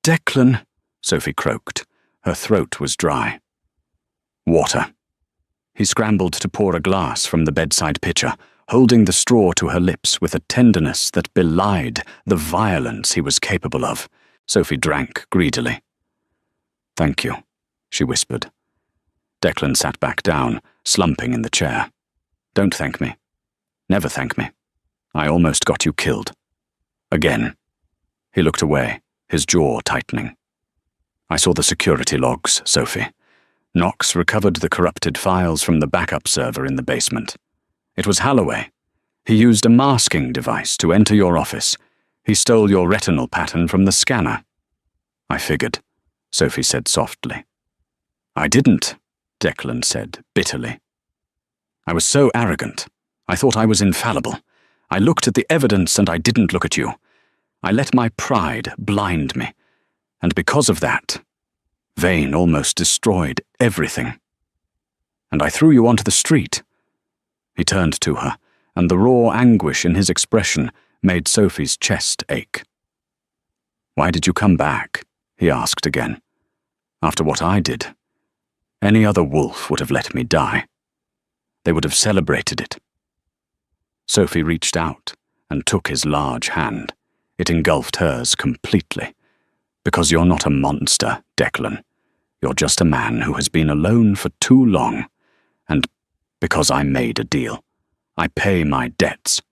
A: "Declan," Sophie croaked. Her throat was dry. "Water." He scrambled to pour a glass from the bedside pitcher, holding the straw to her lips with a tenderness that belied the violence he was capable of. Sophie drank greedily. "Thank you," she whispered. Declan sat back down, slumping in the chair. "Don't thank me. Never thank me. I almost got you killed. Again." He looked away, his jaw tightening. "I saw the security logs, Sophie. Knox recovered the corrupted files from the backup server in the basement. It was Holloway. He used a masking device to enter your office. He stole your retinal pattern from the scanner." "I figured," Sophie said softly. "I didn't," Declan said bitterly. "I was so arrogant. I thought I was infallible. I looked at the evidence and I didn't look at you. I let my pride blind me. And because of that, Vane almost destroyed everything. And I threw you onto the street." He turned to her, and the raw anguish in his expression made Sophie's chest ache. "Why did you come back?" he asked again. "After what I did, any other wolf would have let me die." they would have celebrated it. Sophie reached out and took his large hand. It engulfed hers completely. Because you're not a monster, Declan. You're just a man who has been alone for too long. And because I made a deal. I pay my debts.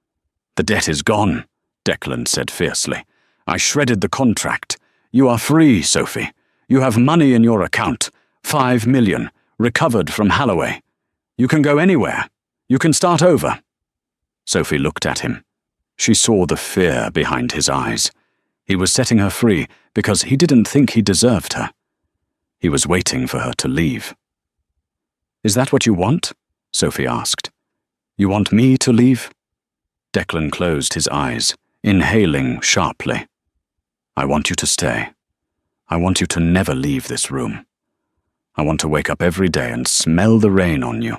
A: The debt is gone, Declan said fiercely. I shredded the contract. You are free, Sophie. You have money in your account. 5 million, recovered from Holloway. You can go anywhere. You can start over. Sophie looked at him. She saw the fear behind his eyes. He was setting her free because he didn't think he deserved her. He was waiting for her to leave. Is that what you want? Sophie asked. You want me to leave? Declan closed his eyes, inhaling sharply. I want you to stay. I want you to never leave this room. I want to wake up every day and smell the rain on you.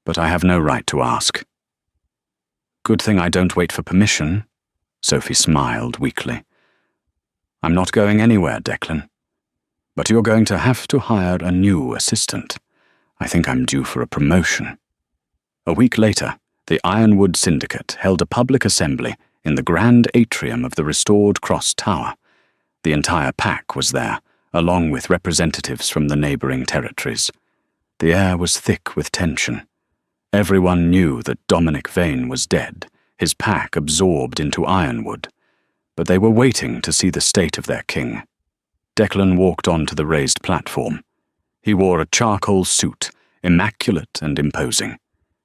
A: But I have no right to ask. Good thing I don't wait for permission, Sophie smiled weakly. I'm not going anywhere, Declan. But you're going to have to hire a new assistant. I think I'm due for a promotion. A week later, the Ironwood Syndicate held a public assembly in the grand atrium of the restored Cross Tower. The entire pack was there, along with representatives from the neighbouring territories. The air was thick with tension. Everyone knew that Dominic Vane was dead, his pack absorbed into Ironwood. But they were waiting to see the state of their king. Declan walked onto the raised platform. He wore a charcoal suit, immaculate and imposing.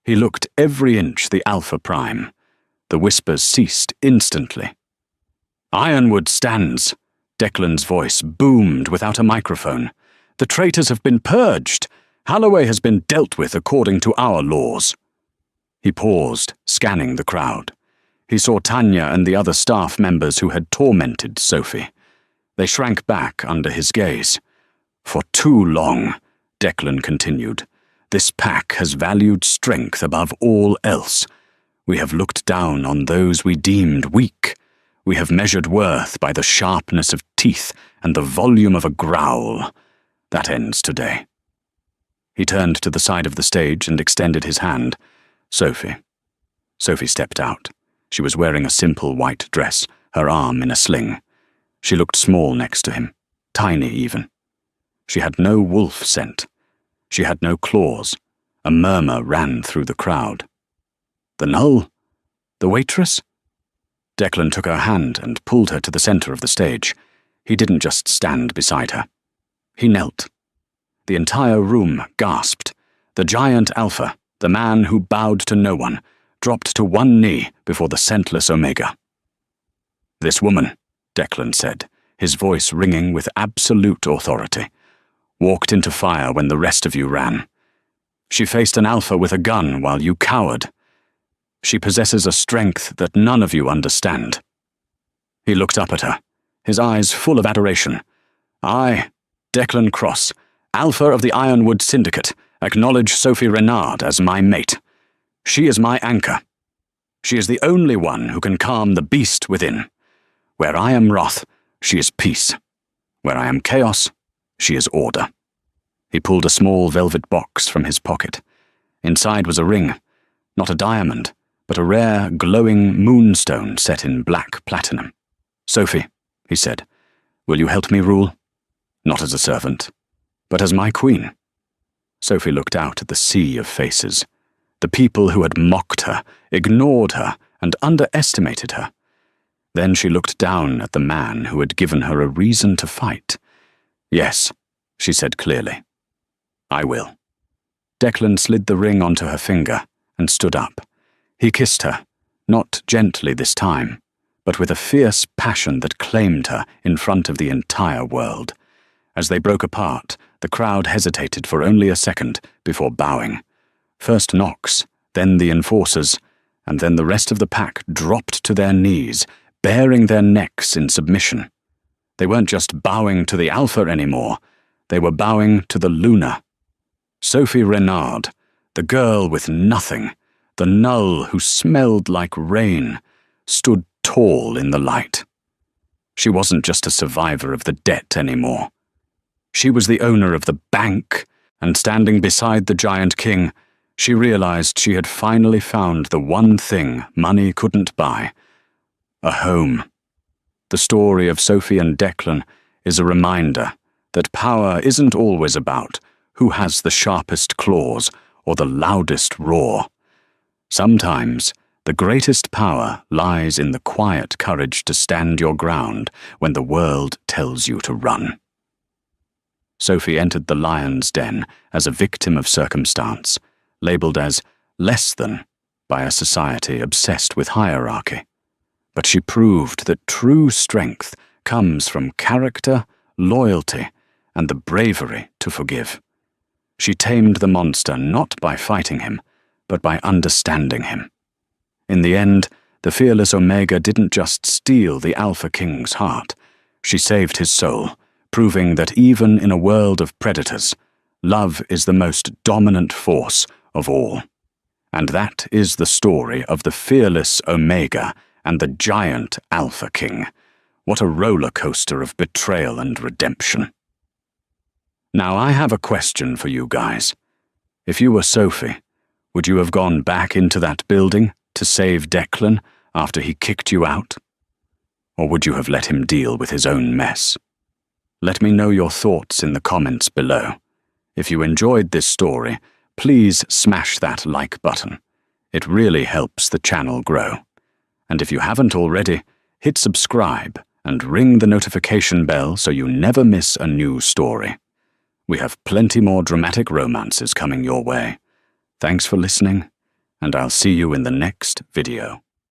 A: He looked every inch the Alpha Prime. The whispers ceased instantly. Ironwood stands! Declan's voice boomed without a microphone. The traitors have been purged! Holloway has been dealt with according to our laws. He paused, scanning the crowd. He saw Tanya and the other staff members who had tormented Sophie. They shrank back under his gaze. For too long, Declan continued, this pack has valued strength above all else. We have looked down on those we deemed weak. We have measured worth by the sharpness of teeth and the volume of a growl. That ends today. He turned to the side of the stage and extended his hand. Sophie. Sophie stepped out. She was wearing a simple white dress, her arm in a sling. She looked small next to him, tiny even. She had no wolf scent. She had no claws. A murmur ran through the crowd. The Null? The waitress? Declan took her hand and pulled her to the center of the stage. He didn't just stand beside her. He knelt. The entire room gasped. The giant Alpha, the man who bowed to no one, dropped to one knee before the scentless Omega. This woman, Declan said, his voice ringing with absolute authority, walked into fire when the rest of you ran. She faced an Alpha with a gun while you cowered. She possesses a strength that none of you understand. He looked up at her, his eyes full of adoration. I, Declan Cross, Alpha of the Ironwood Syndicate, acknowledge Sophie Renard as my mate. She is my anchor. She is the only one who can calm the beast within. Where I am wrath, she is peace. Where I am chaos, she is order. He pulled a small velvet box from his pocket. Inside was a ring, not a diamond, but a rare, glowing moonstone set in black platinum. Sophie, he said, will you help me rule? Not as a servant, but as my queen. Sophie looked out at the sea of faces, the people who had mocked her, ignored her, and underestimated her. Then she looked down at the man who had given her a reason to fight. Yes, she said clearly. I will. Declan slid the ring onto her finger and stood up. He kissed her, not gently this time, but with a fierce passion that claimed her in front of the entire world. As they broke apart, the crowd hesitated for only a second before bowing. First Knox, then the enforcers, and then the rest of the pack dropped to their knees, baring their necks in submission. They weren't just bowing to the Alpha anymore, they were bowing to the Luna. Sophie Renard, the girl with nothing, the Null who smelled like rain, stood tall in the light. She wasn't just a survivor of the debt anymore. She was the owner of the bank, and standing beside the Giant King, She realized she had finally found the one thing money couldn't buy: a home. The story of Sophie and Declan is a reminder that power isn't always about who has the sharpest claws or the loudest roar. Sometimes, the greatest power lies in the quiet courage to stand your ground when the world tells you to run. Sophie entered the lion's den as a victim of circumstance, labeled as less than by a society obsessed with hierarchy. But she proved that true strength comes from character, loyalty, and the bravery to forgive. She tamed the monster not by fighting him, but by understanding him. In the end, the fearless Omega didn't just steal the Alpha King's heart. She saved his soul, proving that even in a world of predators, love is the most dominant force of all. And that is the story of the fearless Omega and the giant Alpha King. What a roller coaster of betrayal and redemption. Now I have a question for you guys. If you were Sophie, would you have gone back into that building to save Declan after he kicked you out? Or would you have let him deal with his own mess? Let me know your thoughts in the comments below. If you enjoyed this story, please smash that like button. It really helps the channel grow. And if you haven't already, hit subscribe and ring the notification bell so you never miss a new story. We have plenty more dramatic romances coming your way. Thanks for listening, and I'll see you in the next video.